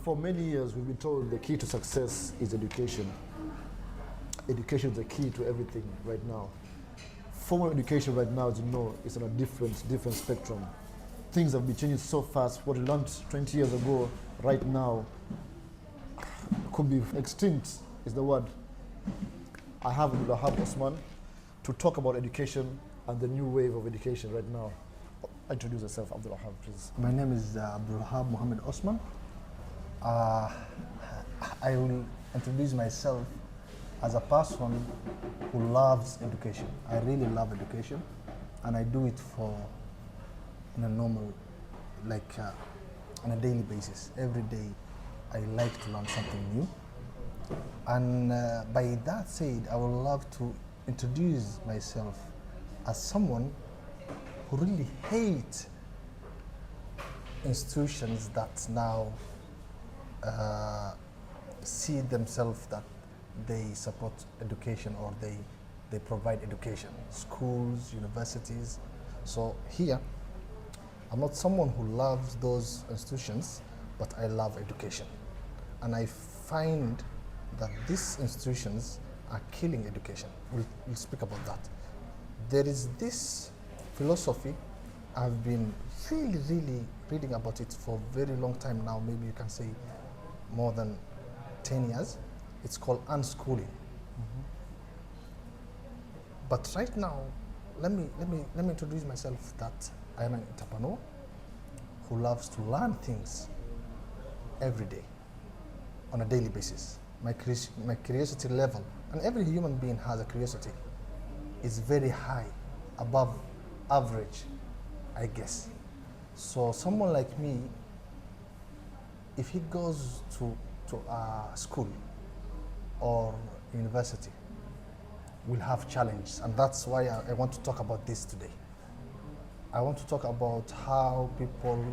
For many years, we've been told the key to success is education. Education is the key to everything right now. Formal education right now, as you know, is on a different spectrum. Things have been changing so fast. What we learned 20 years ago, right now, could be extinct, is the word. I have Abdul Osman to talk about education and the new wave of education right now. Introduce yourself, Abdul, please. My name is Abdul Muhammad Osman. I will introduce myself as a person who loves education. I really love education, and I do it in a normal, on a daily basis. Every day, I like to learn something new. And by that said, I would love to introduce myself as someone who really hates institutions that now see themselves that they support education or they provide education, schools, universities. So here, I'm not someone who loves those institutions, but I love education. And I find that these institutions are killing education. We'll speak about that. There is this philosophy, I've been really reading about it for a very long time now, maybe you can say more than 10 years. It's called unschooling. But right now, let me introduce myself that I am an entrepreneur who loves to learn things every day on a daily basis. My curiosity level, and every human being has a curiosity, is very high, above average, I guess. So someone like me, if he goes to a school or university, will have challenges, and that's why I want to talk about this today. I want to talk about how people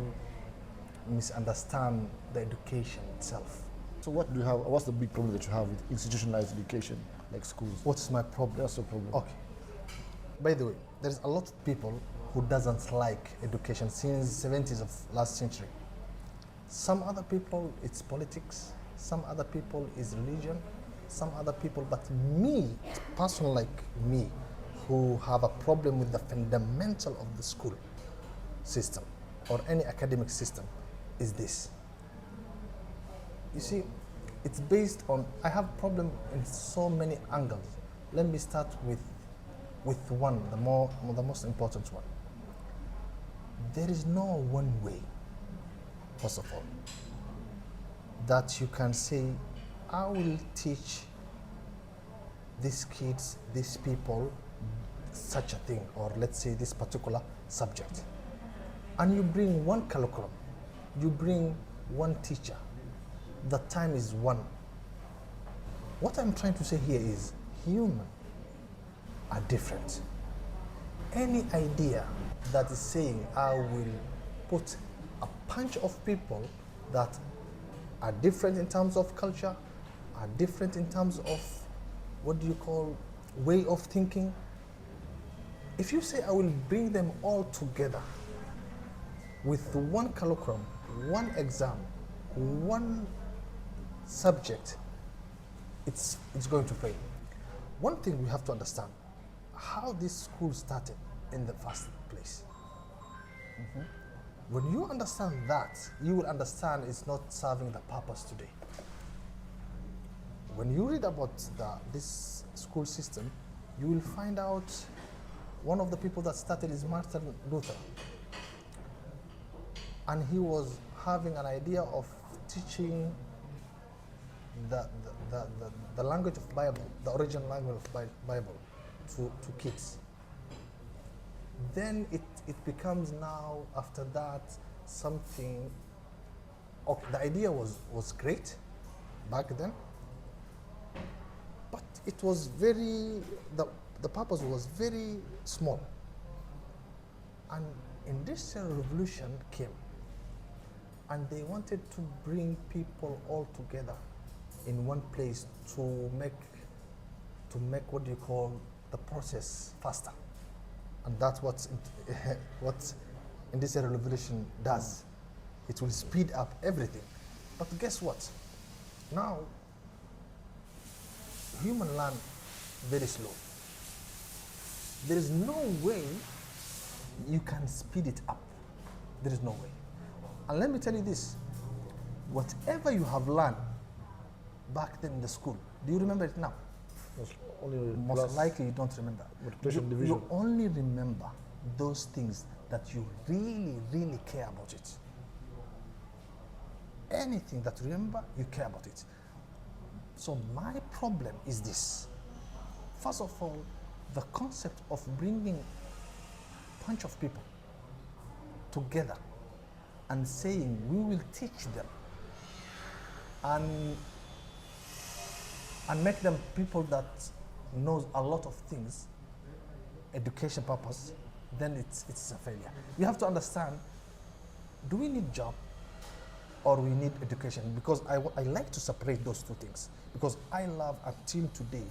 misunderstand the education itself. So what do you have? What's the big problem that you have with institutionalized education, like schools? What's my problem? That's the problem. Okay. By the way, there's a lot of people who doesn't like education since the 70s of last century. Some other people, it's politics. Some other people, is religion. Some other people, but me, person like me, who have a problem with the fundamental of the school system or any academic system, is this. You see, it's based on, I have problem in so many angles. Let me start with one, the most important one. There is no one way, first of all, that you can say, I will teach these kids, these people, such a thing, or let's say this particular subject. And you bring one curriculum, you bring one teacher, the time is one. What I'm trying to say here is humans are different. Any idea that is saying I will put a bunch of people that are different in terms of culture, are different in terms of what do you call way of thinking. If you say I will bring them all together with one curriculum, one exam, one subject, it's going to fail. One thing we have to understand, how this school started in the first place. When you understand that, you will understand it's not serving the purpose today. When you read about this school system, you will find out one of the people that started is Martin Luther. And he was having an idea of teaching the language of Bible, the original language of Bible, to kids. Then it becomes now, after that, something, okay, the idea was great back then, but it was very, the purpose was very small. And Industrial Revolution came, and they wanted to bring people all together in one place to make what do you call the process faster. And that's what Industrial Revolution does. It will speed up everything. But guess what? Now, human learn very slow. There is no way you can speed it up. There is no way. And let me tell you this, whatever you have learned back then in the school, do you remember it now? Most likely you don't remember. You only remember those things that you really, really care about it. Anything that you remember, you care about it. So my problem is this. First of all, the concept of bringing a bunch of people together and saying we will teach them and make them people that knows a lot of things, education purpose, then it's a failure. You have to understand, do we need job or we need education? Because I like to separate those two things, because I love until today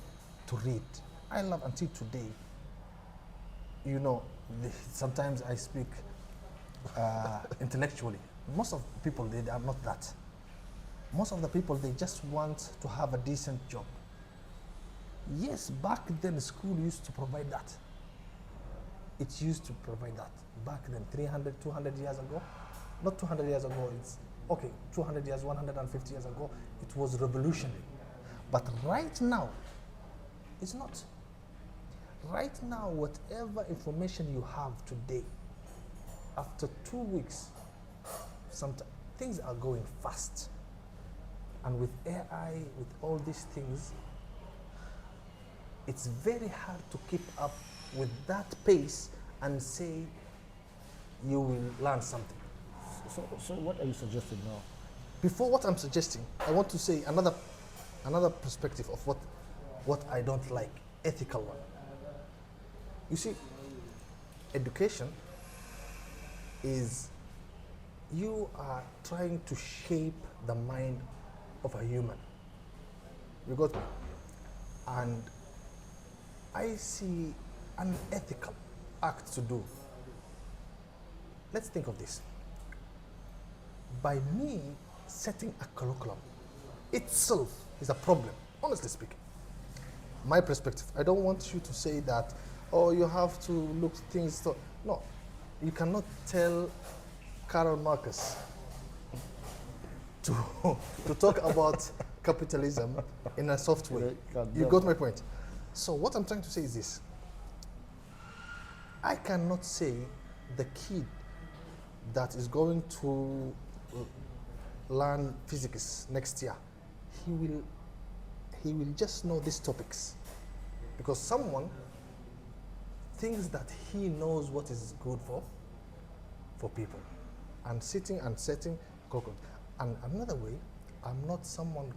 to read. I love until today, you know, sometimes I speak intellectually. Most of the people, they are not that. Most of the people, they just want to have a decent job. Yes, back then school used to provide that. It used to provide that. Back then, 300, 200 years ago, not 200 years ago, it's, okay, 200 years, 150 years ago, it was revolutionary. But right now, it's not. Right now, whatever information you have today, after 2 weeks, sometimes things are going fast. And with AI, with all these things, it's very hard to keep up with that pace and say you will learn something. So what are you suggesting now? Before what I'm suggesting, I want to say another perspective of what I don't like, ethical one. You see, education is, you are trying to shape the mind of a human. You got me? And I see an ethical act to do. Let's think of this. By me setting a curriculum itself is a problem, honestly speaking. My perspective, I don't want you to say that, oh, you have to look things, no. You cannot tell Karl Marx to talk about capitalism in a soft way. You got my point. So what I'm trying to say is this. I cannot say the kid that is going to learn physics next year, he will just know these topics, because someone thinks that he knows what is good for people, and sitting and setting cocoa. And another way, I'm not someone,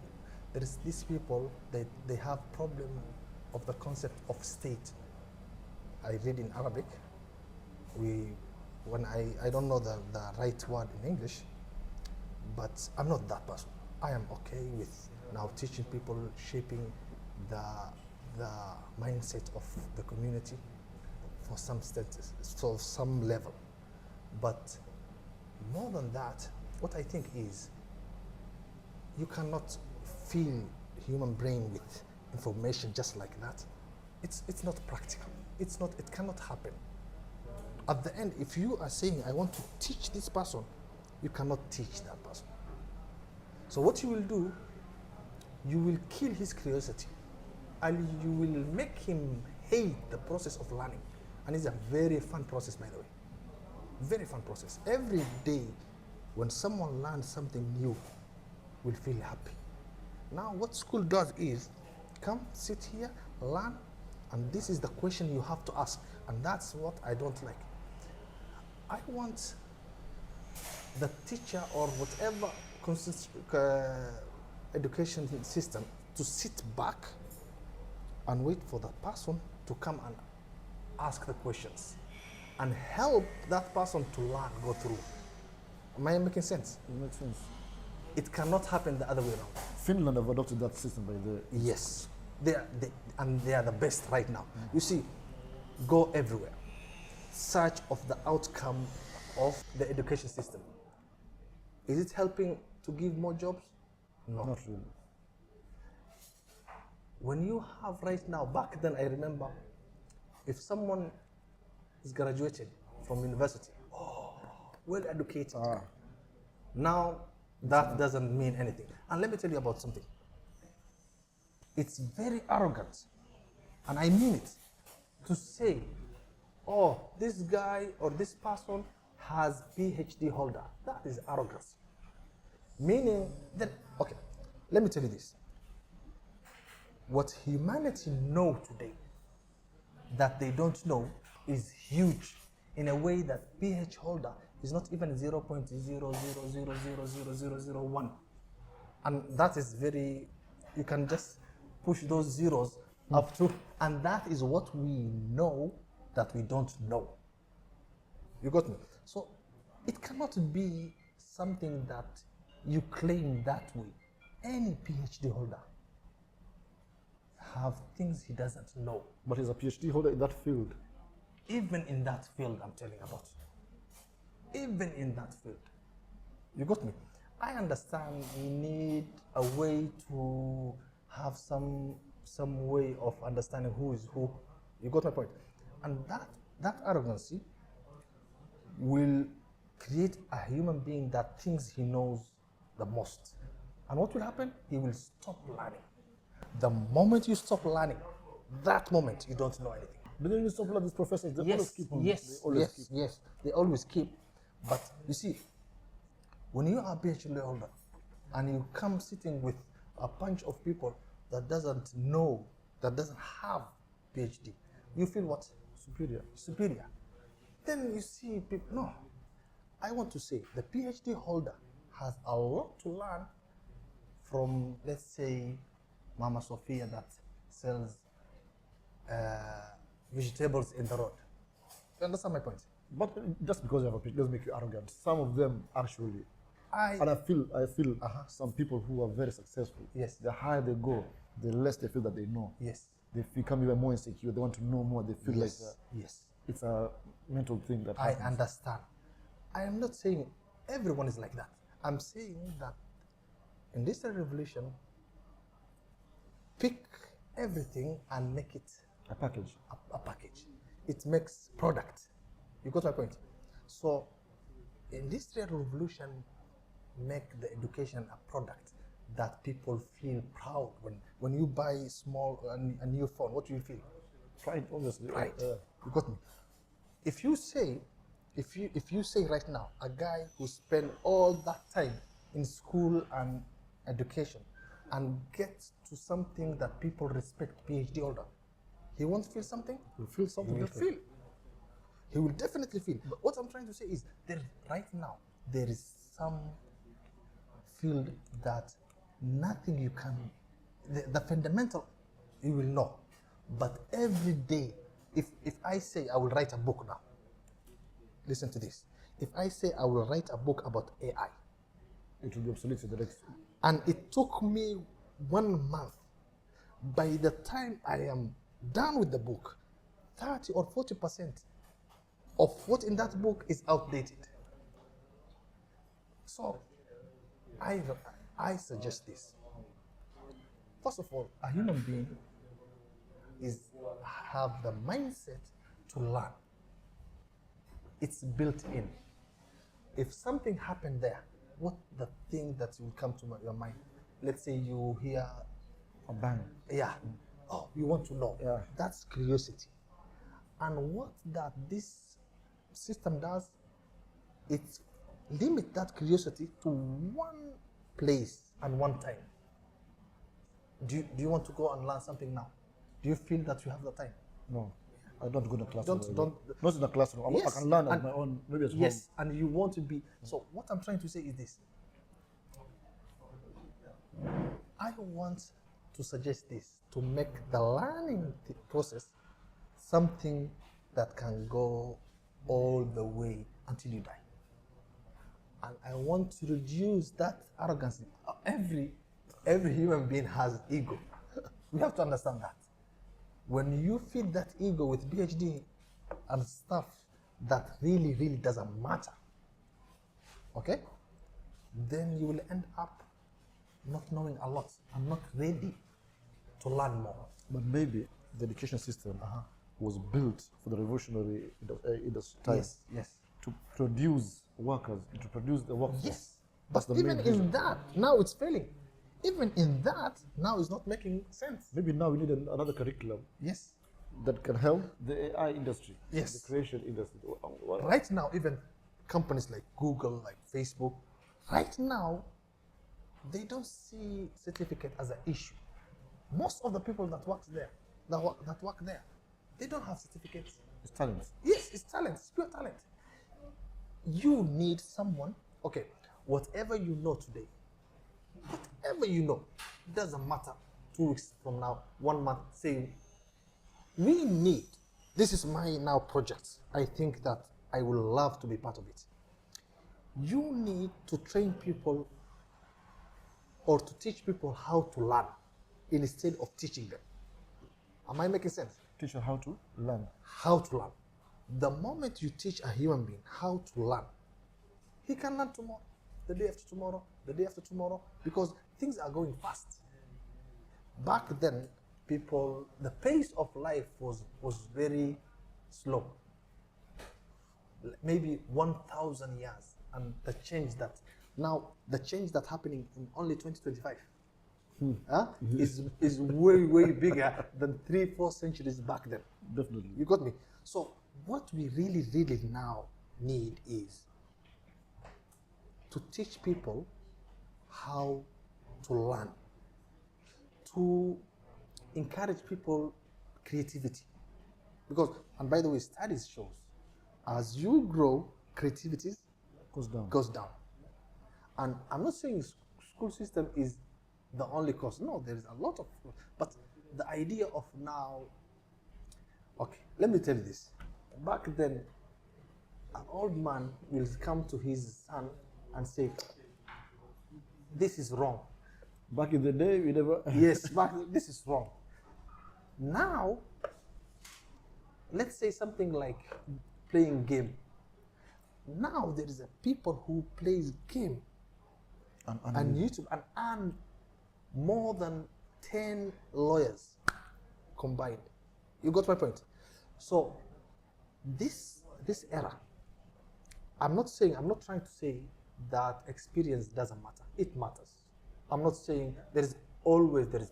there is these people that they have problem of the concept of state. I read in Arabic. When I don't know the right word in English, but I'm not that person. I am okay with now teaching people, shaping the mindset of the community for some status, so some level. But more than that, what I think is, you cannot fill human brain with information just like that. It's not practical. It cannot happen. At the end, if you are saying, I want to teach this person, you cannot teach that person. So what you will do, you will kill his curiosity, and you will make him hate the process of learning. And it's a very fun process, by the way. Very fun process. Every day, when someone learns something new, will feel happy. Now, what school does is, come, sit here, learn, and this is the question you have to ask. And that's what I don't like. I want the teacher or whatever education system to sit back and wait for the person to come and ask the questions and help that person to learn, go through. Am I making sense? It makes sense. It cannot happen the other way around. Finland have adopted that system by the... Yes. They are the best right now. You see, go everywhere. Search of the outcome of the education system. Is it helping to give more jobs? No. Not really. When you have right now, back then I remember, if someone is graduated from university, well educated, now that doesn't mean anything. And let me tell you about something. It's very arrogant, and I mean it, to say, oh, this guy or this person has PhD holder. That is arrogance. Meaning that, okay, let me tell you this. What humanity know today that they don't know is huge in a way that PhD holder is not even 0.000000001. And that is very, you can just push those zeros up to, and that is what we know that we don't know. You got me? So it cannot be something that you claim that way. Any PhD holder have things he doesn't know. But he's a PhD holder in that field. Even in that field I'm telling about. Even in that field. You got me? I understand we need a way to have some way of understanding who is who. You got my point? And that arrogancy will create a human being that thinks he knows the most. And what will happen? He will stop learning. The moment you stop learning, that moment you don't know anything. But then you stop learning, these professors, they always keep on. They always keep. But you see, when you are a PhD holder and you come sitting with a bunch of people that doesn't know, that doesn't have PhD, you feel what? Superior. Then you see people, no. I want to say the PhD holder has a lot to learn from, let's say, Mama Sophia that sells vegetables in the road. You understand my point? But just because you have a PhD doesn't make you arrogant. Some of them actually, I feel some people who are very successful, yes, the higher they go, the less they feel that they know. Yes. They become even more insecure. They want to know more. They feel like it's a mental thing that happens. I understand. I am not saying everyone is like that. I'm saying that Industrial Revolution pick everything and make it a package. A package. It makes product. You got my point? So Industrial Revolution make the education a product that people feel proud when you buy a new phone. What do you feel? Pride, obviously. Pride. You got me. If you say right now, a guy who spent all that time in school and education and gets to something that people respect, PhD holder, he won't feel something. He'll feel something. He will feel. He will definitely feel. But what I'm trying to say is, right now there is some field that nothing you can, the fundamental you will know, but every day, if I say I will write a book now, listen to this. If I say I will write a book about AI, it will be obsolete in the next. And it took me 1 month. By the time I am done with the book, 30 or 40% of what in that book is outdated. So I suggest this. First of all, a human being have the mindset to learn. It's built in. If something happened there, what the thing that will come to your mind? Let's say you hear a bang. Yeah. Oh, you want to know. Yeah. That's curiosity. And what that this system does, it limit that curiosity to one place and one time. Do you want to go and learn something now? Do you feel that you have the time? No. I don't go to the classroom. Don't. Not in the classroom. Yes, I can learn on my own, maybe at home. Yes, and you want to be. So what I'm trying to say is this. I want to suggest this to make the learning process something that can go all the way until you die. And I want to reduce that arrogance. Every human being has ego. We have to understand that. When you feed that ego with PhD and stuff that really, really doesn't matter, okay? then you will end up not knowing a lot and not ready to learn more. But maybe the education system was built for the revolutionary industry time Yes. to produce workers, to produce the workforce. Yes. That's But the even main in reason. that, now it's failing. Even in that, now it's not making sense. Maybe now we need another curriculum Yes. that can help the AI industry, Yes. the creation industry. Right now, even companies like Google, like Facebook, right now, they don't see certificate as an issue. Most of the people that work there, that work there, they don't have certificates. It's talent. Yes, it's talent, it's pure talent. You need someone, okay, whatever you know today, whatever you know, doesn't matter 2 weeks from now, 1 month, say, we need, this is my now project. I think that I will love to be part of it. You need to train people or to teach people how to learn instead of teaching them. Am I making sense? Teach you how to learn. How to learn. The moment you teach a human being how to learn, he can learn tomorrow, the day after tomorrow, the day after tomorrow, because things are going fast. Back then, people, the pace of life was very slow. Maybe 1,000 years, and the change that happening in only 2025 is way bigger than 3-4 centuries back then. Definitely. You got me? So what we really now need is to teach people how to learn, to encourage people creativity. Because, and by the way, studies shows, as you grow, creativity Goes down. And I'm not saying school system is the only cause. No, there is a lot of, but the idea of now, okay, let me tell you this. Back then, an old man will come to his son and say, this is wrong. Back in the day, we never. Yes, this is wrong. Now, let's say something like playing game. Now there is a people who plays game and YouTube and earn more than 10 lawyers combined. You got my point? So this era, I'm not trying to say that experience doesn't matter. It matters. I'm not saying there is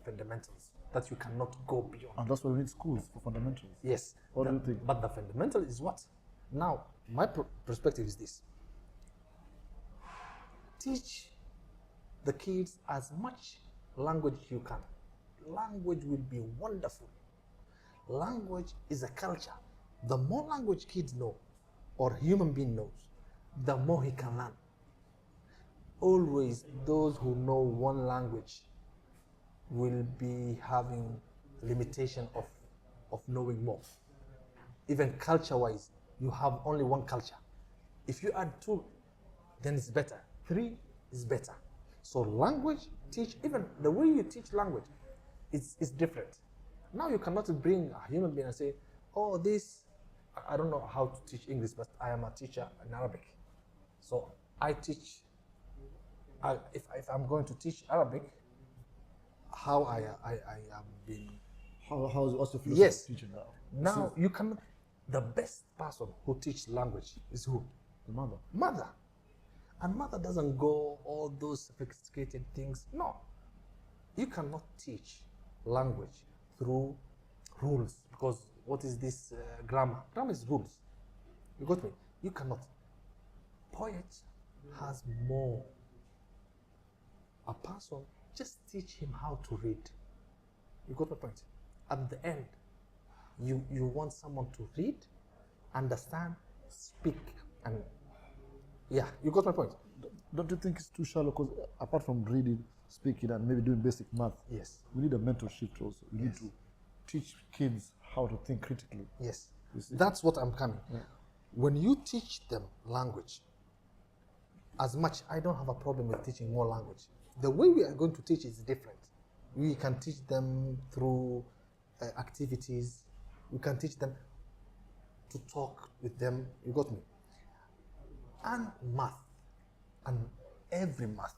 fundamentals that you cannot go beyond. And that's why we need schools for fundamentals. Yes. What do you think? But the fundamental is what? Now, my perspective is this. Teach the kids as much language you can. Language will be wonderful. Language is a culture. The more language kids know, or human being knows, the more he can learn. Always those who know one language will be having limitation of knowing more. Even culture-wise, you have only one culture. If you add 2, then it's better. 3 is better. So language, even the way you teach language is different. Now you cannot bring a human being and say, oh, I don't know how to teach English, but I am a teacher in Arabic. So I teach, if I'm going to teach Arabic, how I have been. How's also philosophy Yes. teaching now? Now you cannot. The best person who teaches language is who? The mother. Mother. And mother doesn't go all those sophisticated things. No. You cannot teach language through rules, because what is this grammar? Grammar is rules. You got me? You cannot. Poet has more. A person, just teach him how to read. You got my point? At the end, you want someone to read, understand, speak, and yeah, you got my point? Don't you think it's too shallow? Because apart from reading, speaking, and maybe doing basic math, Yes. we need a mental shift also. We need to teach kids how to think critically. Yes. You see? That's what I'm coming. Yeah. When you teach them language, as much, I don't have a problem with teaching more language. The way we are going to teach is different. We can teach them through activities. We can teach them to talk with them. You got me? And math. And every math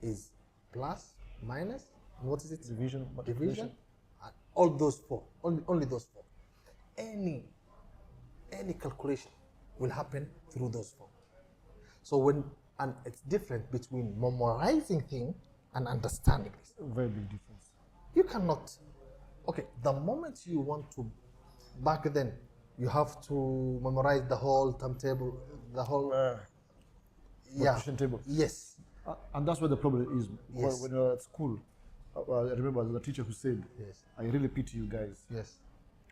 is plus, minus, and what is it? Division, Division, multiplication. and all those four, only those four. Any calculation will happen through those four. So and it's different between memorizing thing and understanding this. Very big difference. You cannot, okay, the moment you want to, back then, you have to memorize the whole timetable, the whole, Multiplication table. Yes. And that's where the problem is. Yes. When you're at school, I remember the teacher who said, Yes. I really pity you guys. Yes.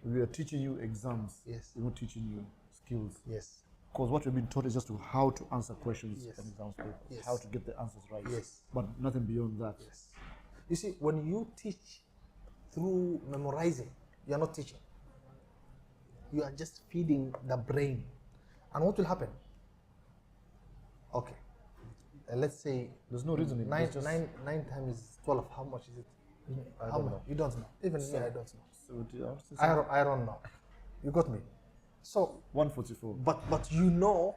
We are teaching you exams. Yes. We're not teaching you skills. Yes. Because what we've been taught is just to how to answer questions Yes. and exams papers, Yes. how to get the answers right. Yes. But nothing beyond that. Yes. You see, when you teach through memorizing, you are not teaching. You are just feeding the brain. And what will happen? Okay. Let's say There's no reasoning. nine, It's just nine times 12. How much is it? I How don't much? know. You don't know. Even me, I don't know. 70 hours. I don't know. You got me. So, 144. but you know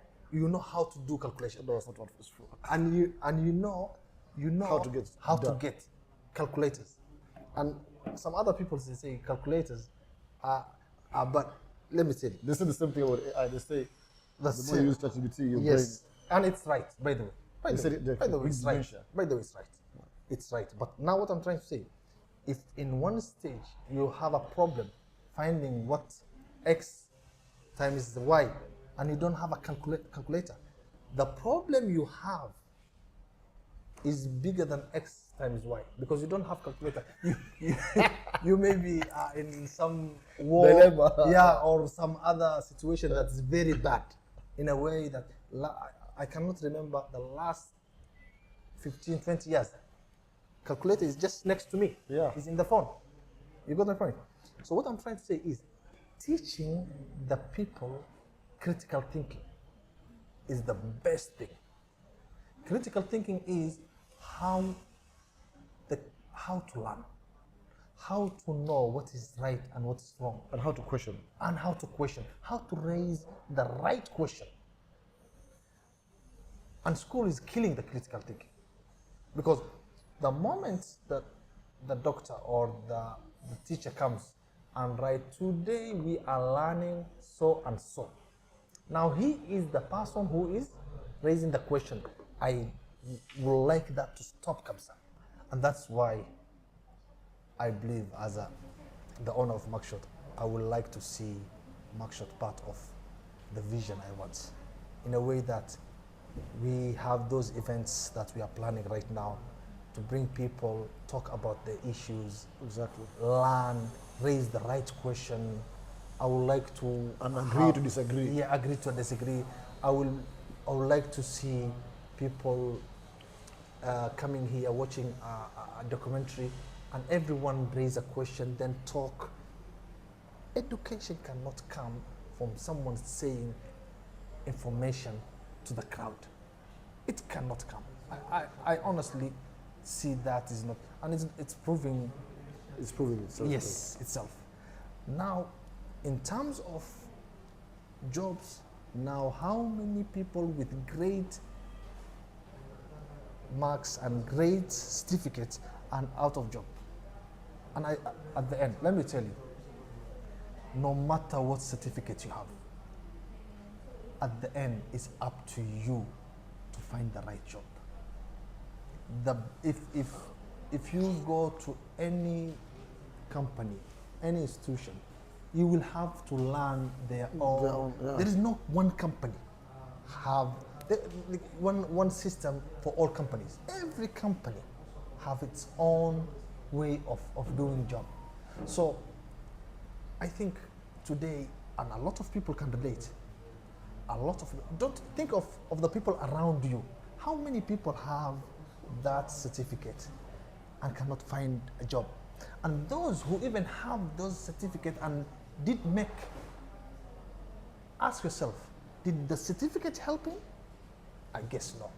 how to do calculation, No, it's not 144. and you know How to get how to done. get calculators, and some other people say calculators are but let me tell you, They say the same thing about AI. They say That's the more you it. use ChatGPT, your yes, and it's right, by the way. They said it- By the way, with it's right. dementia. By the way, it's right. It's right. But now what I'm trying to say, if in one stage you have a problem finding what x times y, and you don't have a calculator, the problem you have is bigger than x times y because you don't have calculator. You may be in some war, Dilemma. yeah, or some other situation that's very bad, in a way that I cannot remember the last 15, 20 years. Calculator is just next to me. Yeah. It's in the phone. You got my point? So what I'm trying to say is teaching the people critical thinking is the best thing. Critical thinking is how to learn, how to know what is right and what is wrong, and how to question. and how to question, how to raise the right question. And school is killing the critical thinking. Because the moment that the doctor or the teacher comes and write, today we are learning so and so. Now he is the person who is raising the question. I would like that to stop, Kamsa. And that's why I believe, as the owner of Mugshot, I would like to see Mugshot part of the vision I want. In a way that we have those events that we are planning right now to bring people, talk about the issues, Exactly. learn, raise the right question. I would like to And agree to disagree. Yeah, agree to disagree. I would like to see people coming here watching a documentary, and everyone raise a question, then talk. Education cannot come from someone saying information to the crowd. It cannot come. I honestly see that is not, and it's proving. It's proving itself. Yes, itself. Now, in terms of jobs, now how many people with great marks and great certificates are out of job? And at the end, let me tell you, no matter what certificate you have, at the end, it's up to you to find the right job. If you go to any company, any institution, you will have to learn their own. Yeah. There is no one company have one system for all companies. Every company have its own way of doing job. So I think today, and a lot of people can relate, don't think of the people around you. How many people have that certificate and cannot find a job? And those who even have those certificates and did make, ask yourself, did the certificate help him? I guess no.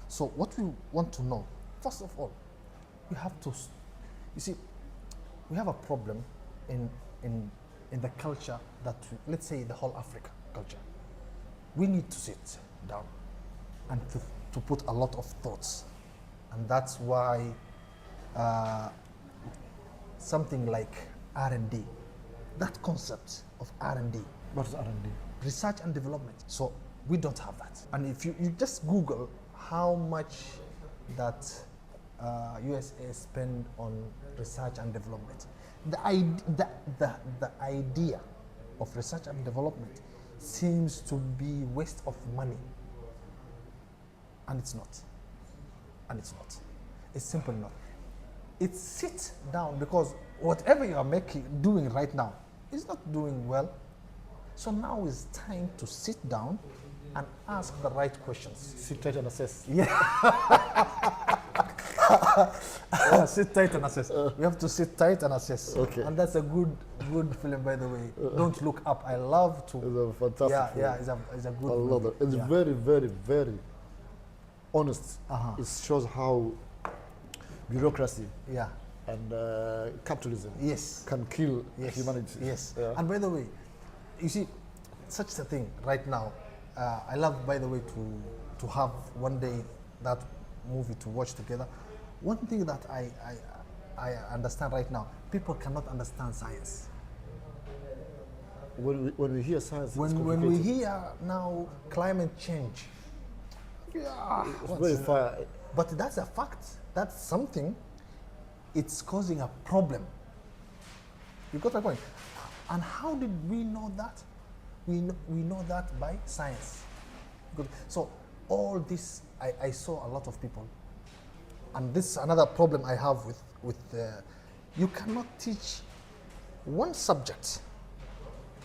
So what we want to know, first of all, we have to, you see, we have a problem in the culture that, let's say the whole Africa culture. We need to sit down and to to put a lot of thoughts, and that's why something like R&D, that concept of R&D, What is R&D? research and development. So we don't have that. And if you just Google how much that USA spend on research and development, the idea of research and development seems to be waste of money. And it's not. And it's not. It's simply not. It sits down because whatever you are doing right now is not doing well. So now is time to sit down and ask the right questions. Sit tight and assess. Yeah. Sit tight and assess. We have to sit tight and assess. Okay. And that's a good film, by the way. Don't Look Up. I love to. It's a fantastic film. Yeah, it's a good I love movie. it. It's Yeah. very, very, very honest. Uh-huh. It shows how bureaucracy Yeah. and capitalism Yes. can kill Yes. humanity. Yes. Yeah. And by the way, you see, such a thing right now. I love, by the way, to have one day that movie to watch together. One thing that I understand right now, people cannot understand science. When we hear science, it's When we complicated. hear now climate change, yeah, It's very far. but that's a fact. That's something. It's causing a problem. You got my point. And how did we know that? We know that by science. Good. So all this, I saw a lot of people, and this is another problem I have with you cannot teach one subject.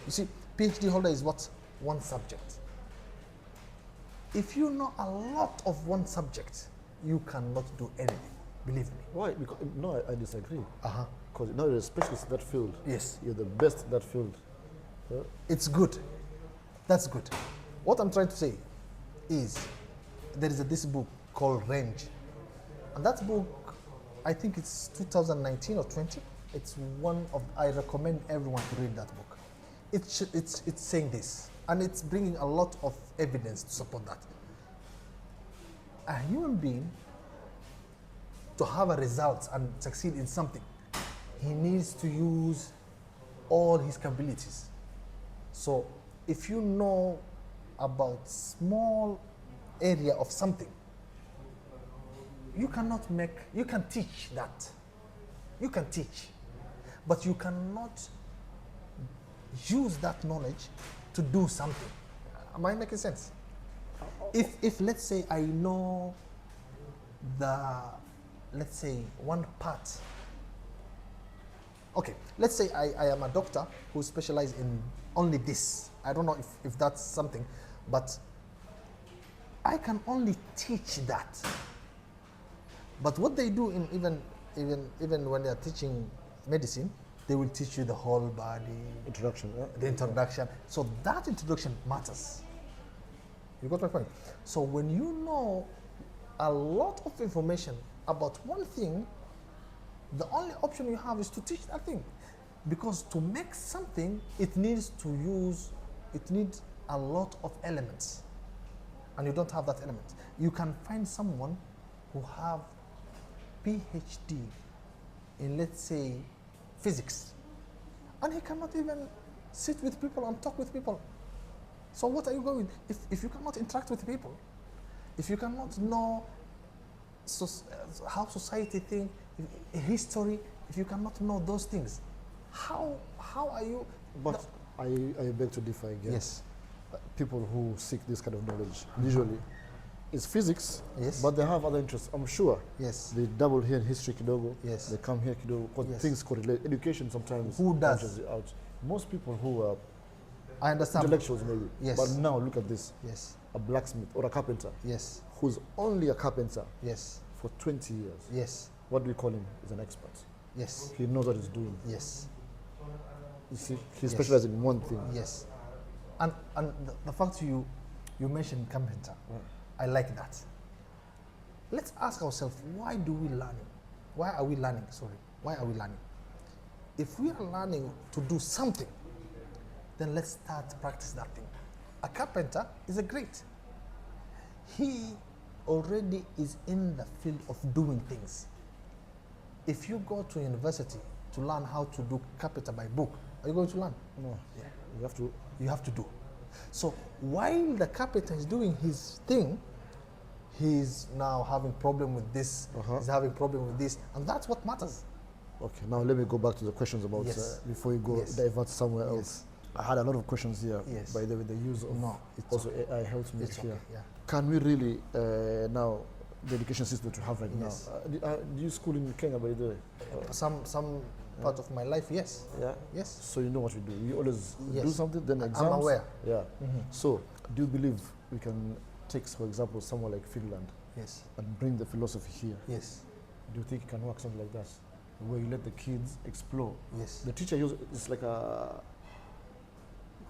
You see, PhD holder is what? One subject. If you know a lot of one subject, you cannot do anything. Believe me. Why? Because, no, I disagree. Uh-huh. Because you're a specialist in that field. Yes. You're the best in that field. It's good. That's good. What I'm trying to say is there is this book called Range. And that book, I think it's 2019 or 20. It's one of, I recommend everyone to read that book. It's saying this, and it's bringing a lot of evidence to support that. A human being, to have a result and succeed in something, he needs to use all his capabilities. So if you know about small area of something, you can teach that. You can teach, but you cannot use that knowledge to do something. Am I making sense? If let's say I know let's say one part. Okay, let's say I am a doctor who specializes in only this. I don't know if that's something, but I can only teach that. But what they do in even when they are teaching medicine, they will teach you the whole body, Introduction. Yeah? the introduction. So that introduction matters. You got my point? So when you know a lot of information about one thing, the only option you have is to teach that thing. Because to make something, it needs a lot of elements. And you don't have that element. You can find someone who have PhD in, let's say, physics. And he cannot even sit with people and talk with people. So what are you going? If you cannot interact with people, if you cannot know how society thinks, history, if you cannot know those things, how are you? But I beg to differ again. Yes. People who seek this kind of knowledge, usually, it's physics, Yes. but they have other interests, I'm sure. Yes. They dabble here in history kidogo. Yes. They come here kidogo, because Yes. things correlate. Education sometimes Who does? branches it out. Most people who are I understand. intellectuals maybe. Yes. But now look at this. Yes. A blacksmith or a carpenter Yes. who's only a carpenter Yes. for 20 years. Yes. What do we call him? He's an expert. Yes. He knows what he's doing. Yes. You see, he Yes. specializes in one thing. Yes. And the fact you mentioned carpenter, I like that. Let's ask ourselves, why do we learn? Why are we learning? Sorry. Why are we learning? If we are learning to do something, then let's start to practice that thing. A carpenter is a great. He already is in the field of doing things. If you go to university to learn how to do carpenter by book, are you going to learn? No. Yeah. You have to. Do. So while the carpenter is doing his thing, he's now having problem with this, he's having problem with this, and that's what matters. Okay, now let me go back to the questions about, before you go divert somewhere else. I had a lot of questions here. Yes. By the way, the use of also AI helps me here. Okay, yeah. Can we really, now, the education system that we have right now, do you school in Kenya, by the way? Some part of my life, yes. Yeah? Yes. So you know what we do. You always do something, then exams. I'm aware. Yeah. So, do you believe we can take, for example, somewhere like Finland Yes. and bring the philosophy here? Yes. Do you think it can work something like that? Where you let the kids explore. Yes. The teacher is like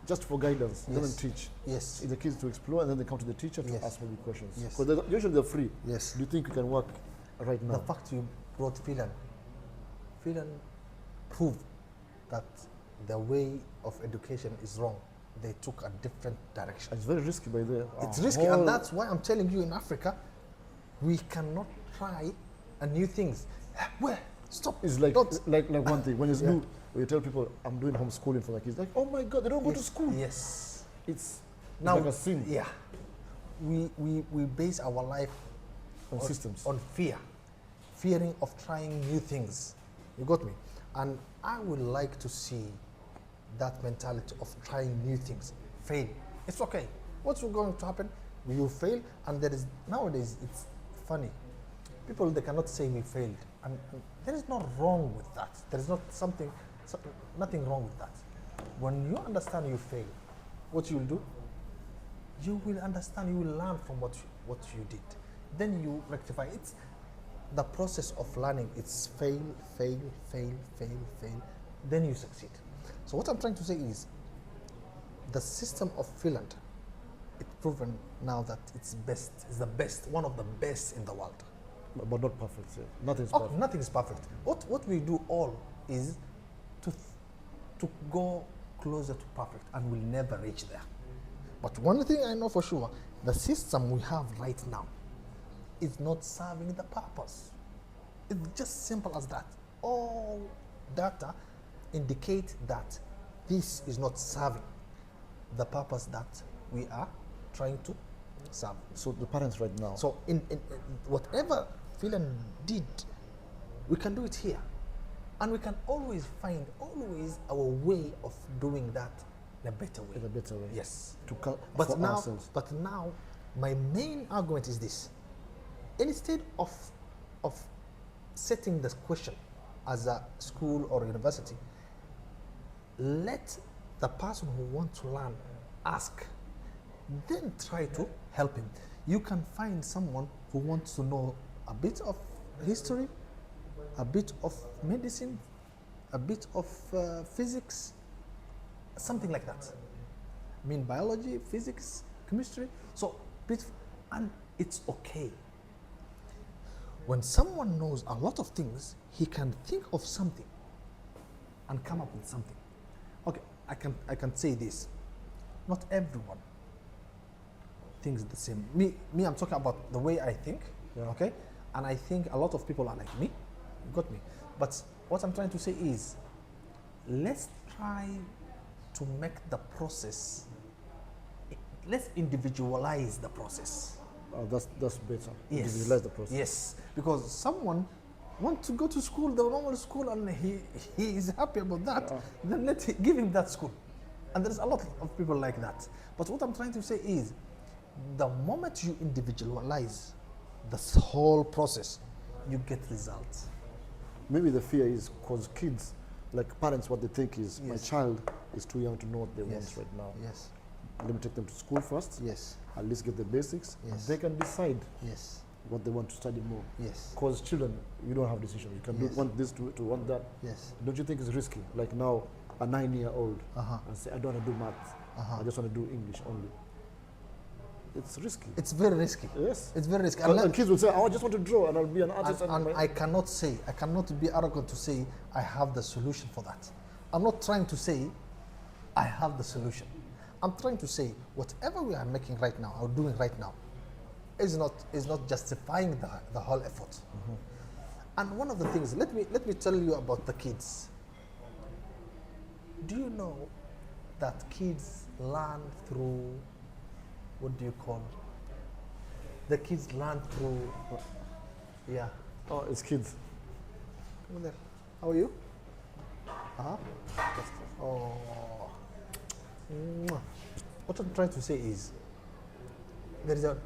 just for guidance. He doesn't teach. Yes. It's the kids to explore, and then they come to the teacher to ask maybe questions. Yes. Because usually they're free. Yes. Do you think we can work right now? The fact you brought Finland proved that the way of education is wrong. They took a different direction. It's very risky by the way. It's risky, and that's why I'm telling you, in Africa, we cannot try a new things. Where? Stop. It's like one thing. When it's new, when you tell people, I'm doing homeschooling for my kids, like, oh my God, they don't go to school. Yes. It's Now, like a sin. Yeah. We base our life on systems. On fearing of trying new things. You got me? And I would like to see that mentality of trying new things. Fail. It's okay. What's going to happen? You fail, and nowadays it's funny. People, they cannot say we failed, and there is not wrong with that. There is nothing wrong with that. When you understand you fail, what you will do? You will understand. You will learn from what you did. Then you rectify. It's the process of learning. It's fail. Then you succeed. So what I'm trying to say is, the system of Finland, it's proven now that it's the best, one of the best in the world. But not perfect. Yeah. Nothing's perfect. Nothing is perfect. What we do all is to go closer to perfect, and we'll never reach there. But one thing I know for sure, the system we have right now is not serving the purpose. It's just simple as that. All data indicate that this is not serving the purpose that we are trying to serve. So the parents right now. So in whatever Finland did, we can do it here. And we can always find our way of doing that in a better way. In a better way. Yes. For ourselves. But now, my main argument is this. Instead of setting this question as a school or university, let the person who wants to learn ask, then try to help him. You can find someone who wants to know a bit of history, a bit of medicine, a bit of physics, something like that. I mean, biology, physics, chemistry. So, and it's okay. When someone knows a lot of things, he can think of something and come up with something. Okay, I can say this. Not everyone thinks the same. Me, I'm talking about the way I think. Yeah. Okay, and I think a lot of people are like me. You got me. But what I'm trying to say is, let's try to make the process. Let's individualize the process. That's better. Yes. Individualize the process. Yes, because someone wants to go to school, the normal school, and he is happy about that. Then give him that school. And there's a lot of people like that. But what I'm trying to say is, the moment you individualize this whole process, you get results. Maybe the fear is because kids, like parents, what they think is, Yes. my child is too young to know what they want Yes. right now. Yes. Let me take them to school first. Yes. At least get the basics. Yes. They can decide Yes. what they want to study more. Yes. Because children, you don't have decision. You can Yes. want this to want that. Yes. Don't you think it's risky? Like now, a 9-year-old and say, I don't want to do math. I just want to do English only. It's risky. It's very risky. Yes. It's very risky. And kids will say, I just want to draw and I'll be an artist. And I cannot be arrogant to say I have the solution for that. I'm not trying to say I have the solution. I'm trying to say whatever we are making right now, or doing right now, is not justifying the whole effort. And one of the things, let me tell you about the kids. Do you know that kids learn through, what do you call? The kids learn through, yeah. Oh, it's kids. Come there. How are you? Oh. Mwah. What I'm trying to say is, there is a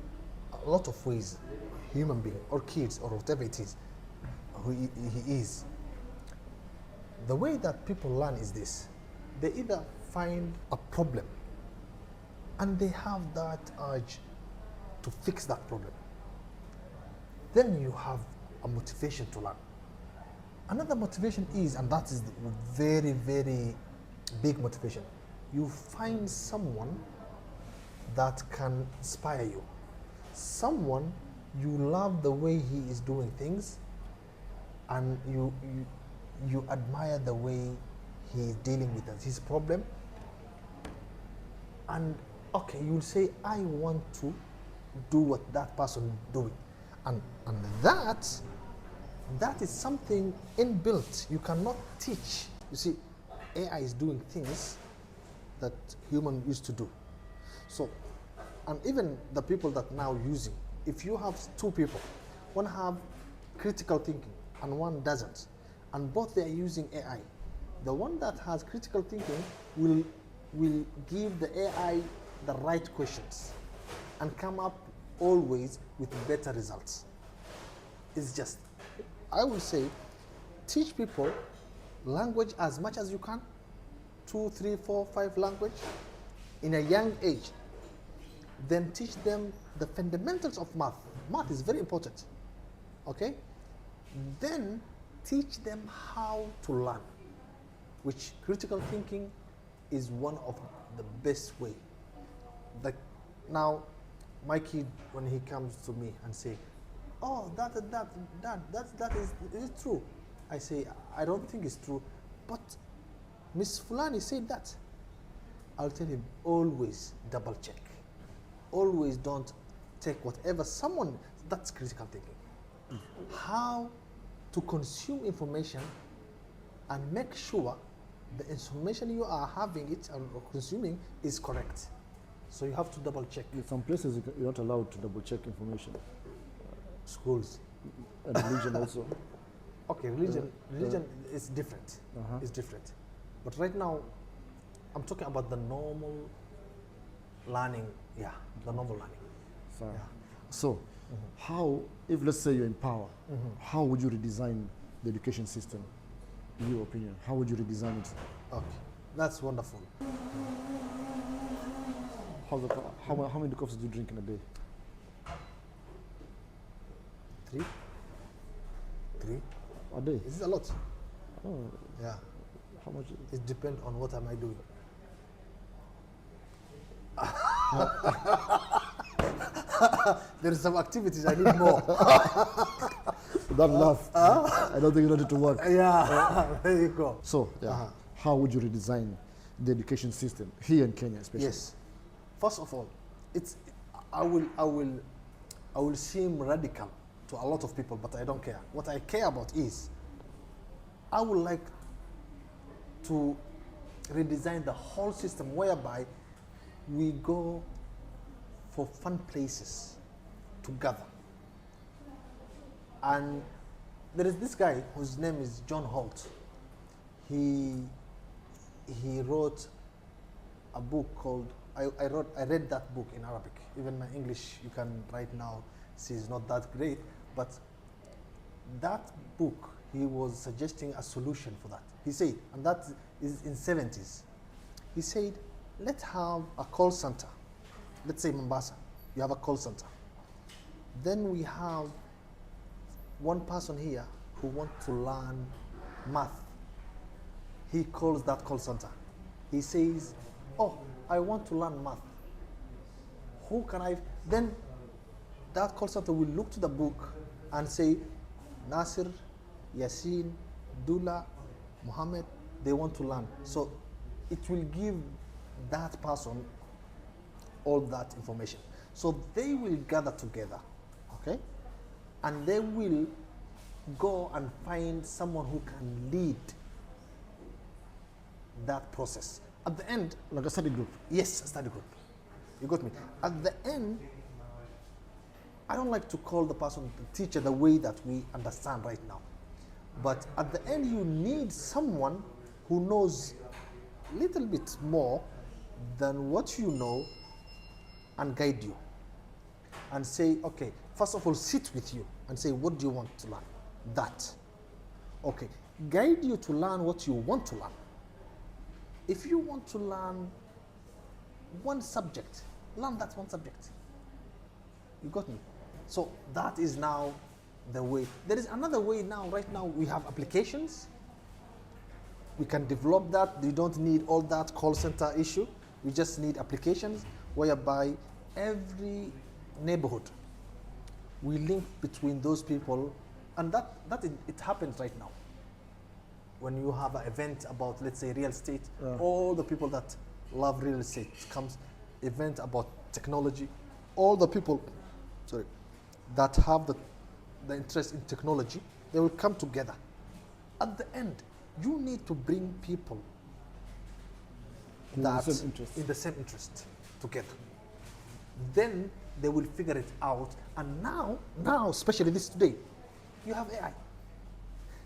lot of ways human being or kids or whatever it is, who he is. The way that people learn is this. They either find a problem and they have that urge to fix that problem. Then you have a motivation to learn. Another motivation is, and that is the very, very big motivation, you find someone that can inspire you. Someone you love the way he is doing things, and you admire the way he is dealing with his problem. And okay, you'll say, I want to do what that person is doing. And that is something inbuilt. You cannot teach. You see, AI is doing things that human used to do. So, and even the people that now using, if you have two people, one have critical thinking and one doesn't, and both they are using AI, the one that has critical thinking will give the AI the right questions and come up always with better results. It's just, I will say, teach people language as much as you can, 2, 3, 4, 5 language in a young age. Then teach them the fundamentals of math. Math is very important, okay? Then teach them how to learn, which critical thinking is one of the best way. Like now, my kid, when he comes to me and say, oh, that is it true? I say, I don't think it's true, but Miss Fulani said that. I'll tell him, always double check. Always don't take whatever someone, that's critical thinking. How to consume information and make sure the information you are having it and consuming is correct. So you have to double check. In some places, you're not allowed to double check information. Schools. And religion also. Okay, religion is different. It's different. But right now, I'm talking about the normal learning. Yeah, the normal learning. Fine. Yeah. So, how, if let's say you're in power, how would you redesign the education system, in your opinion? How would you redesign it? Okay, that's wonderful. How many coffees do you drink in a day? 3 A day? This is a lot. Oh, Yeah, how much? it depends on what am I doing. There is some activities I need more. That laugh. I don't think you need to work. Yeah, there you go. So, how would you redesign the education system here in Kenya, especially? Yes. First of all, I will seem radical to a lot of people, but I don't care. What I care about is, I would like to redesign the whole system whereby we go for fun places together. And there is this guy whose name is John Holt. He wrote a book called, I read that book in Arabic. Even my English, you can right now see, is not that great, but that book, he was suggesting a solution for that. He said, and that is in 70s. He said, let's have a call center. Let's say Mombasa, you have a call center. Then we have one person here who wants to learn math. He calls that call center. He says, oh, I want to learn math. Who can I? Then that call center will look to the book and say, Nasir, Yasin, Dula, Muhammad, they want to learn. So it will give that person all that information. So they will gather together, okay? And they will go and find someone who can lead that process. At the end, Like a study group. yes, a study group. You got me? At the end, I don't like to call the person the teacher the way that we understand right now. But at the end, you need someone who knows a little bit more than what you know and guide you. And say, okay, first of all, sit with you and say, what do you want to learn? That. Okay, guide you to learn what you want to learn. If you want to learn one subject, learn that one subject. You got me? So that is now the way. There is another way now. Right now we have applications. We can develop that. You don't need all that call center issue. We just need applications whereby every neighborhood we link between those people, and it happens right now. When you have an event about, let's say, real estate, all the people that love real estate comes. Event about technology, all the people, that have the interest in technology, they will come together. At the end, you need to bring people that in the same interest together. Then they will figure it out. And now, especially this today, you have AI.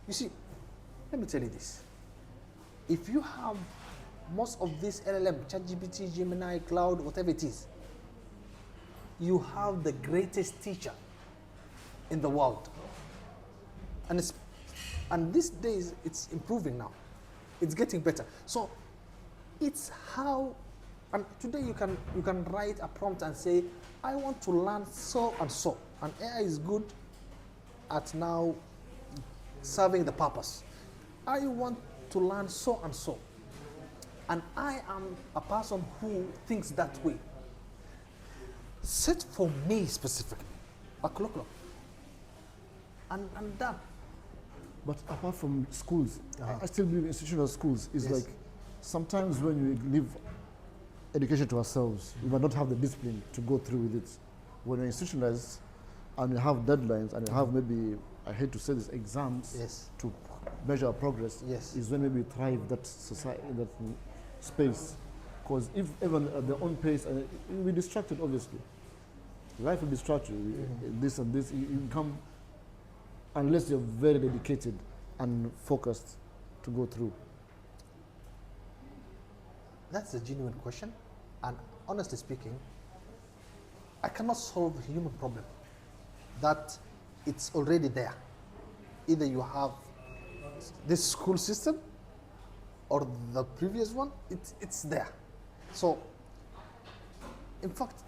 You see, let me tell you this. If you have most of this LLM, ChatGPT, Gemini, Cloud, whatever it is, you have the greatest teacher in the world. And these days, it's improving now. It's getting better. So it's how, and today you can write a prompt and say, I want to learn so and so. And AI is good at now serving the purpose. I want to learn so and so. And I am a person who thinks that way. Set for me specifically a curriculum. And that. But apart from schools, I still believe institutional schools is like sometimes when we leave education to ourselves, we might not have the discipline to go through with it. When you're institutionalized and you have deadlines and you have maybe, I hate to say this, exams to measure our progress, is when maybe thrive that society, that space. Because if everyone at their own pace, and you'll be distracted, obviously. Life will distract you. This and this, you become, unless you're very dedicated and focused to go through. That's a genuine question. And honestly speaking, I cannot solve the human problem. That it's already there. Either you have this school system or the previous one, it's there. So, in fact,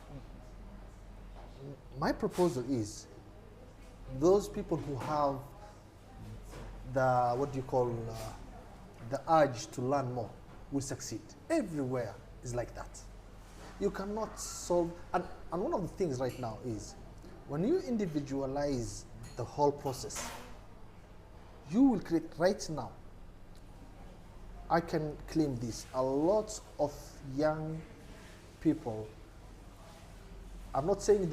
my proposal is those people who have the urge to learn more will succeed. Everywhere is like that. You cannot solve, and one of the things right now is when you individualize the whole process, you will create right now. I can claim this. A lot of young people, I'm not saying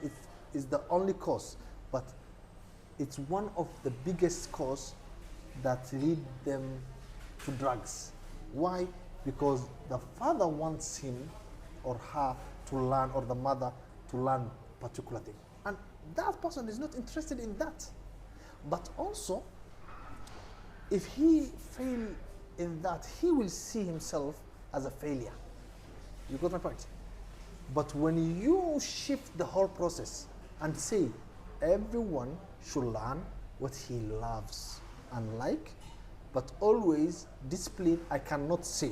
it is the only cause, but it's one of the biggest cause that lead them to drugs. Why? Because the father wants him or her to learn, or the mother to learn particular thing. And that person is not interested in that. But also, if he fails in that, he will see himself as a failure. You got my point? But when you shift the whole process and say everyone should learn what he loves and like, but always discipline, I cannot say.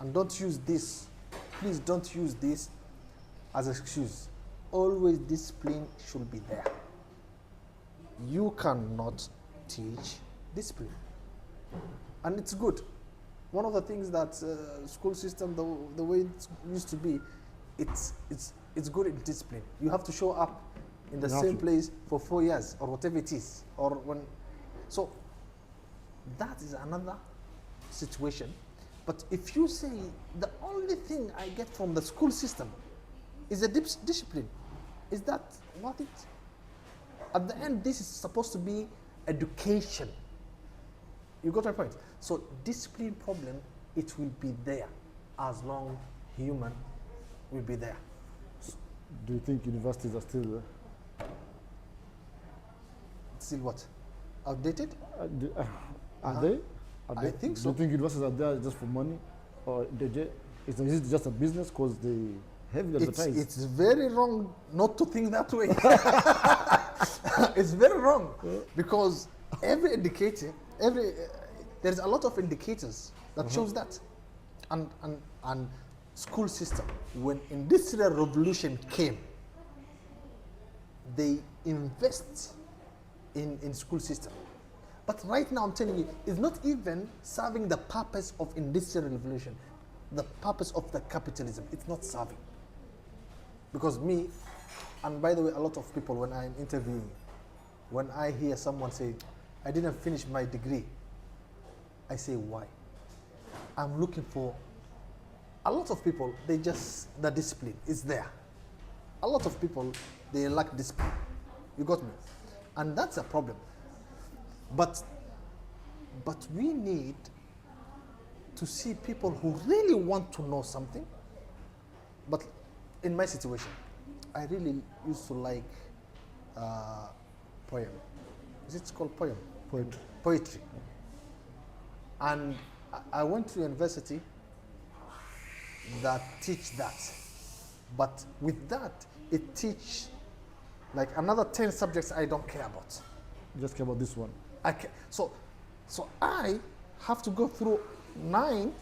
And don't use this, please don't use this as an excuse. Always discipline should be there. You cannot teach discipline. And it's good. One of the things that school system, the way it used to be, it's good in discipline. You have to show up in the same place for 4 years or whatever it is. So that is another situation. But if you say the only thing I get from the school system is a discipline. Is that what it? At the end, this is supposed to be education. You got my point? So discipline problem, it will be there as long human will be there. Do you think universities are still Still what? Outdated? are they? I think so. Do you think universities are there just for money, or is it just a business because they heavily advertise? It's very wrong not to think that way. It's very wrong because every indicator, there's a lot of indicators that shows that, and school system. When industrial revolution came, they invest in school system. But right now, I'm telling you, it's not even serving the purpose of industrial revolution, the purpose of the capitalism. It's not serving. Because me, and by the way, a lot of people, when I'm interviewing, when I hear someone say, I didn't finish my degree, I say, why? I'm looking for, a lot of people, the discipline is there. A lot of people, they lack discipline. You got me? And that's a problem. But we need to see people who really want to know something. But in my situation, I really used to like poem. Is it called poem? Poetry. And I went to university that teach that. But with that, it teach like another 10 subjects I don't care about. You just care about this one. So I have to go through 9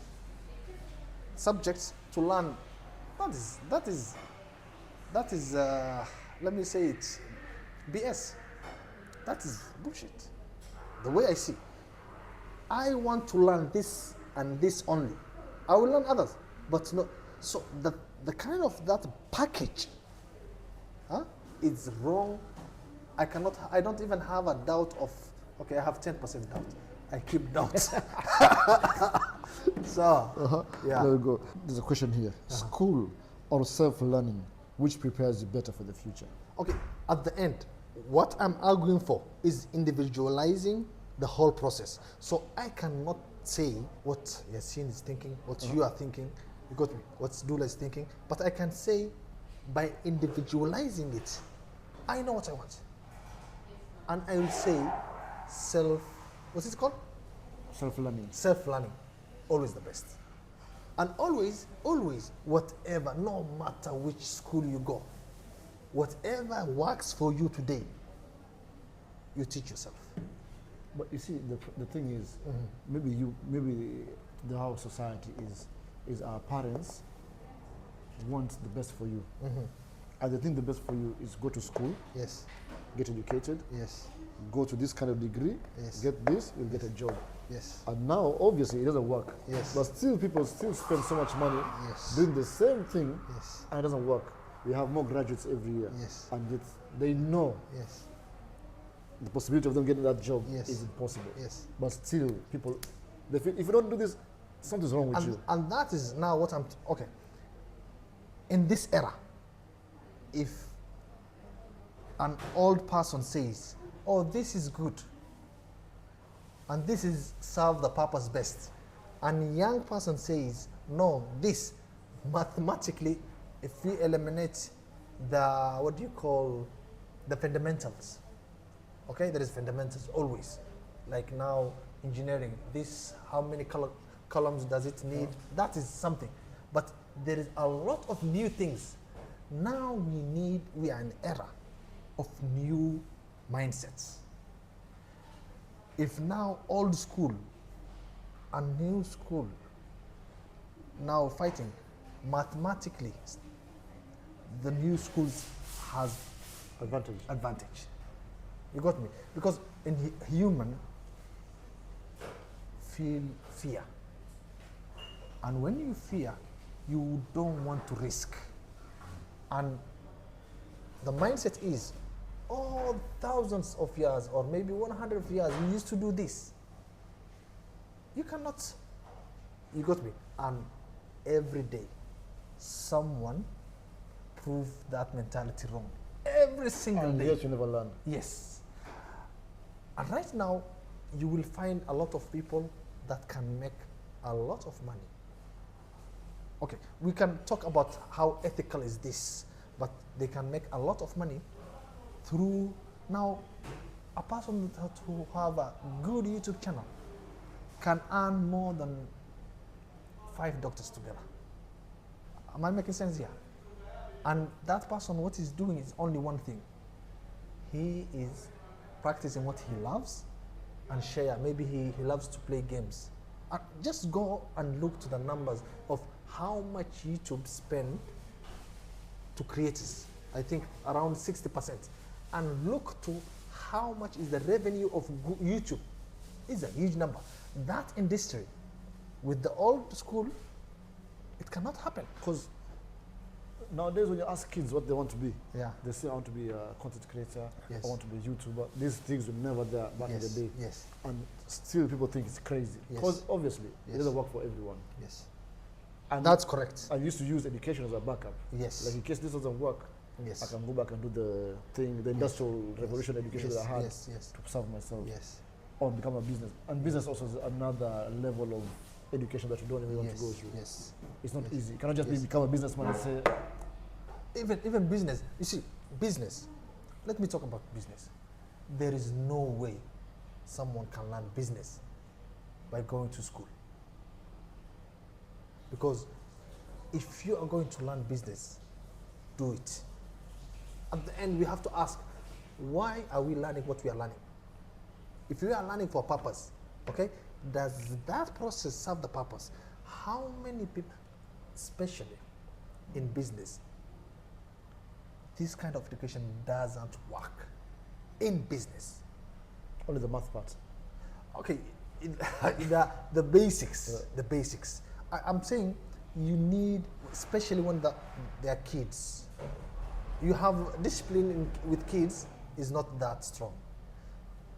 subjects to learn. That is let me say it, BS. That is bullshit. The way I see, I want to learn this and this only. I will learn others, but no. So the kind of that package, is wrong. I don't even have a doubt of. Okay, I have 10% doubt. I keep doubt. So, yeah. There we go. There's a question here. School or self-learning, which prepares you better for the future? Okay, at the end, what I'm arguing for is individualizing the whole process. So I cannot say what Yassine is thinking, what you are thinking, you got me, what Dula is thinking, but I can say by individualizing it, I know what I want. And I will say what's it called? Self-learning. Self-learning, always the best. And always, whatever, no matter which school you go, whatever works for you today, you teach yourself. But you see, the thing is, maybe our society is our parents want the best for you. And they think the best for you is go to school, yes, get educated, yes, go to this kind of degree, yes, get this, you'll get a job. Yes. And now, obviously, it doesn't work. Yes. But still, people still spend so much money doing the same thing, and it doesn't work. We have more graduates every year, and yet they know the possibility of them getting that job is impossible. Yes. But still, people, they feel if you don't do this, something's wrong with you. And that is now what okay. In this era, if an old person says, oh, this is good, and this is serve the purpose best, and young person says, no, this, mathematically, if we eliminate the fundamentals, okay, there is fundamentals always, like now engineering, this, how many columns does it need, that is something, but there is a lot of new things. Now we are in an era of new mindsets. If now old school and new school now fighting, mathematically the new schools has advantage. You got me? Because in human feel fear, and when you fear, you don't want to risk. And the mindset is, oh, thousands of years or maybe 100 years, we used to do this. You cannot, you got me? And every day, someone prove that mentality wrong. Every single And day. yet you never learn. Yes. And right now, you will find a lot of people that can make a lot of money. Okay, we can talk about how ethical is this, but they can make a lot of money through now a person who have a good YouTube channel can earn more than 5 doctors together. Am I making sense here? And that person, what he's doing is only one thing. He is practicing what he loves and share. Maybe he loves to play games. Just go and look to the numbers of how much YouTube spend to creators. I think around 60%. And look to how much is the revenue of YouTube. It's a huge number. That industry, with the old school, it cannot happen. Because nowadays when you ask kids what they want to be, Yeah. they say I want to be a content creator, Yes. I want to be a YouTuber. These things were never there back in the day. Yes. And still people think it's crazy. Yes. Because obviously Yes. it doesn't work for everyone. Yes. And That's correct. I used to use education as a backup. Yes. Like in case this doesn't work, Yes. I can go back and do the thing, the industrial revolution education yes. that I had Yes. Yes. to serve myself Yes. or become a business. And business also is another level of education that you don't even want to go through. Yes. It's not Yes. easy. You cannot just Yes. become a businessman and say, Even business. You see, business. Let me talk about business. There is no way someone can learn business by going to school. Because if you are going to learn business, do it. At the end, we have to ask, why are we learning what we are learning? If we are learning for a purpose, okay, does that process serve the purpose? How many people, especially in business, this kind of education doesn't work in business? only the math part. Okay, the basics, the basics. I'm saying you need, especially when they are kids, you have discipline with kids is not that strong.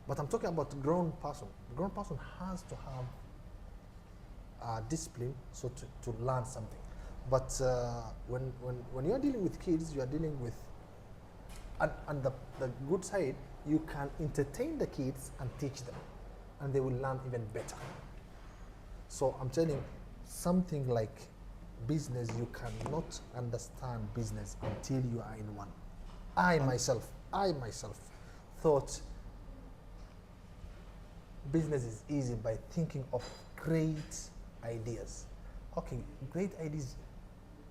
But I'm talking about grown person. The grown person has to have discipline so to learn something. But when you're dealing with kids, you are dealing with, and the good side, you can entertain the kids and teach them, and they will learn even better. So I'm telling something like business, you cannot understand business until you are in one. I myself thought business is easy by thinking of great ideas. Okay, great ideas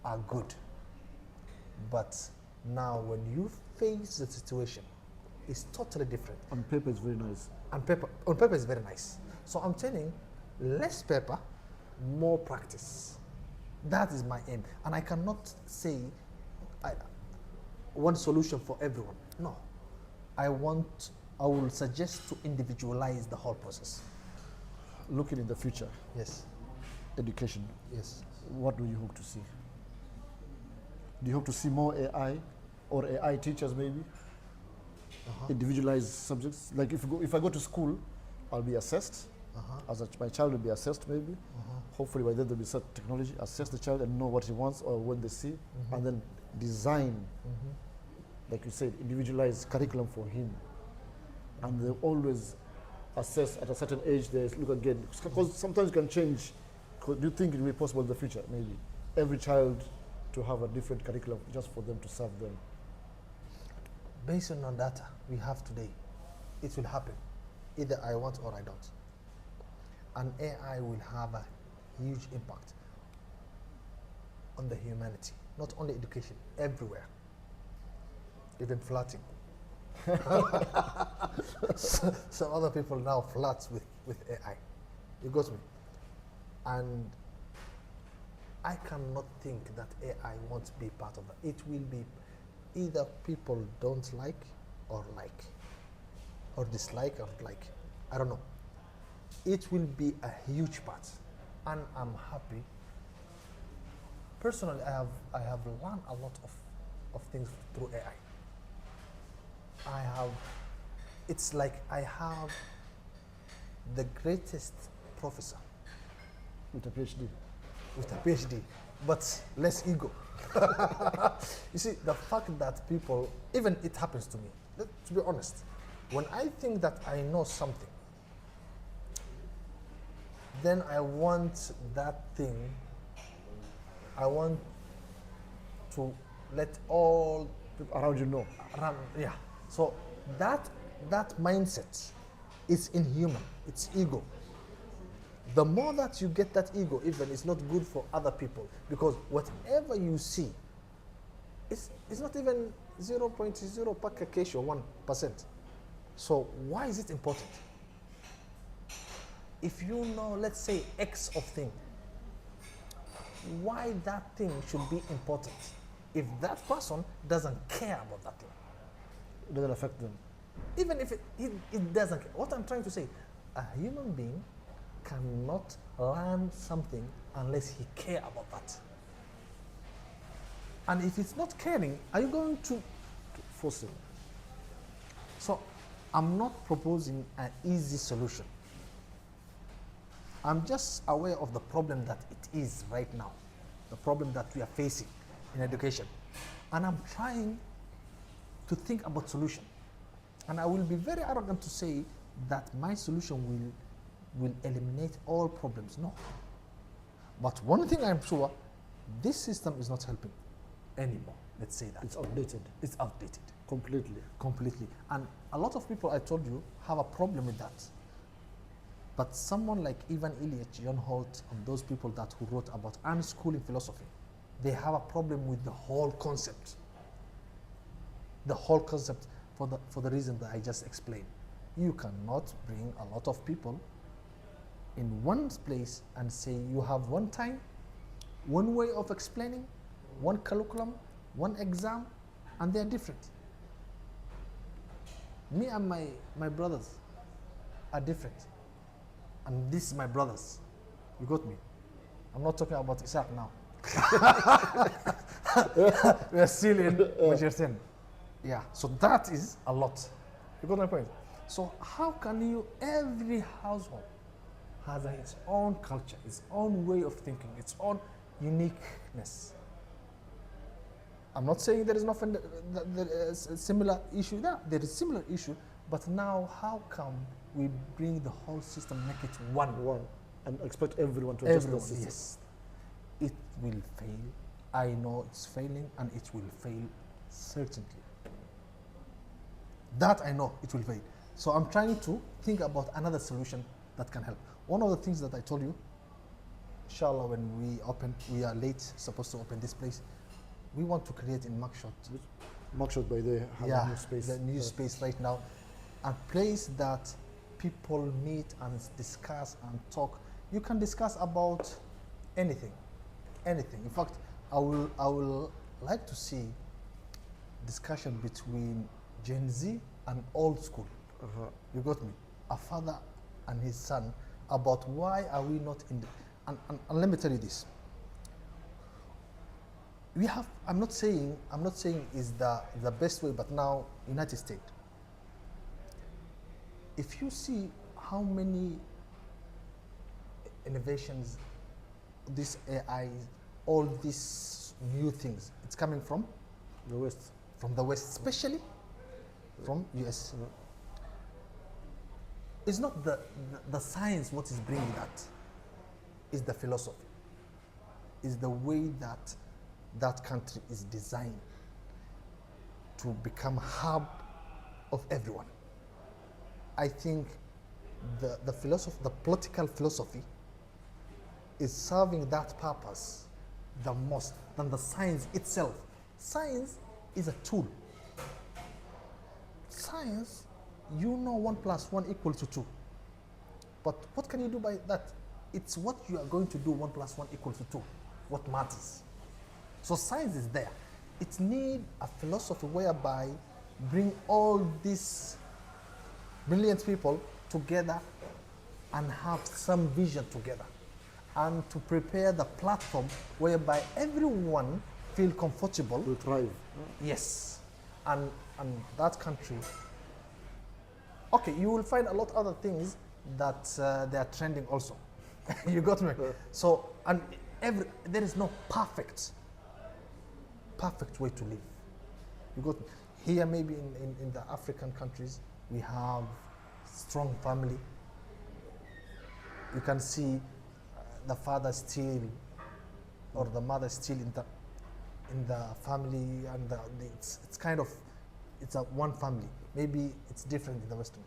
are good, but now when you face the situation, it's totally different. On paper, it's very nice. On paper is very nice. So I'm telling, less paper, more practice. That is my aim. And I cannot say one solution for everyone. No. I will suggest to individualize the whole process. Looking in the future, Yes. education, Yes. what do you hope to see? Do you hope to see more AI or AI teachers maybe? Individualized subjects? Like if I go to school, I'll be assessed. My child will be assessed maybe. Hopefully by then there'll be such technology, assess the child and know what he wants or what they see, and then design, like you said, individualized curriculum for him. And they always assess at a certain age, they look again. Because sometimes you can change. Do you think it will be possible in the future, maybe? Every child to have a different curriculum just for them to serve them? Based on the data we have today, it will happen. Either I want or I don't. And AI will have a huge impact on the humanity, not only education, everywhere, even flirting. Some other people now flirt with AI. You got me? And I cannot think that AI won't be part of that. It will be either people don't like, or dislike or like. I don't know. It will be a huge part, and I'm happy. Personally, I have learned a lot of things through AI. It's like I have the greatest professor With a PhD? with a PhD but less ego. You see, the fact that people, even it happens to me, to be honest, when I think that I know something, then I want that thing, I want to let all People around you know. around, yeah. So that mindset is inhuman, it's ego. The more that you get that ego, even it's not good for other people, because whatever you see, it's not even 0.0 pakakesho 1%. So why is it important? If you know, let's say, X of thing, why that thing should be important if that person doesn't care about that thing? It doesn't affect them. Even if it doesn't care. What I'm trying to say, a human being cannot learn something unless he care about that. And if it's not caring, are you going to Force them. So I'm not proposing an easy solution. I'm just aware of the problem that it is right now, the problem that we are facing in education. And I'm trying to think about solution. And I will be very arrogant to say that my solution will eliminate all problems. No. But one thing I'm sure, this system is not helping anymore. Let's say that. It's outdated. It's outdated. Completely. Completely. And a lot of people, I told you, have a problem with that. But someone like Ivan Ilyich, John Holt, and those people that who wrote about unschooling philosophy, they have a problem with the whole concept. The whole concept for the reason that I just explained. You cannot bring a lot of people in one place and say you have one time, one way of explaining, one curriculum, one exam, and they're different. Me and my brothers are different. And these my brothers. You got me? I'm not talking about Isaac now. We are still in what you're saying. Yeah, so that is a lot. You got my point? So how can you, every household has its own culture, its own way of thinking, its own uniqueness. I'm not saying there is nothing, there is a similar issue there. There is similar issue, but now how come we bring the whole system, make it one? And expect everyone to adjust the system. Yes. It will fail. I know it's failing, and it will fail certainly. That I know it will fail. So I'm trying to think about another solution that can help. One of the things that I told you, inshallah, when we open, we are late, supposed to open this place. We want to create in Mugshot. Mugshot by the have a new space. The new space right now, a place that people meet and discuss and talk. You can discuss about anything, anything. In fact, I will like to see discussion between Gen Z and old school. You got me? A father and his son about why are we not in the, and let me tell you this. We have, I'm not saying is the best way, but now United States. If you see how many innovations, this AI, all these new things, it's coming from the West. From the West, especially from US. It's not the science what is bringing that. It's the philosophy. It's the way that that country is designed to become a hub of everyone. I think the philosophy, the political philosophy is serving that purpose the most than the science itself. Science is a tool. Science, you know 1 + 1 = 2. But what can you do by that? It's what you are going to do 1 + 1 = 2, what matters. So science is there. It needs a philosophy whereby bring all these brilliant people together and have some vision together, and to prepare the platform whereby everyone feel comfortable. Will thrive. Yes, and that country. Okay, you will find a lot of other things that they are trending also. You got me? So, and There is no perfect way to live. You got here maybe in the African countries we have strong family. You can see the father still or the mother still in the family, and it's kind of it's a one family. Maybe it's different in the Western.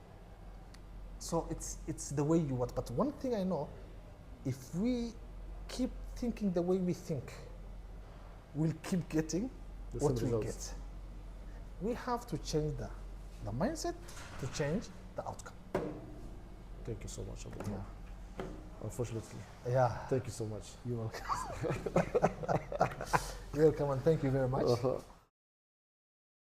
So it's the way you want. But one thing I know, if we keep thinking the way we think, we'll keep getting The what same we results. get. We have to change the mindset to change the outcome. Thank you so much, Abdul. Yeah. Unfortunately. Yeah. Thank you so much. You're welcome. You're welcome, and thank you very much.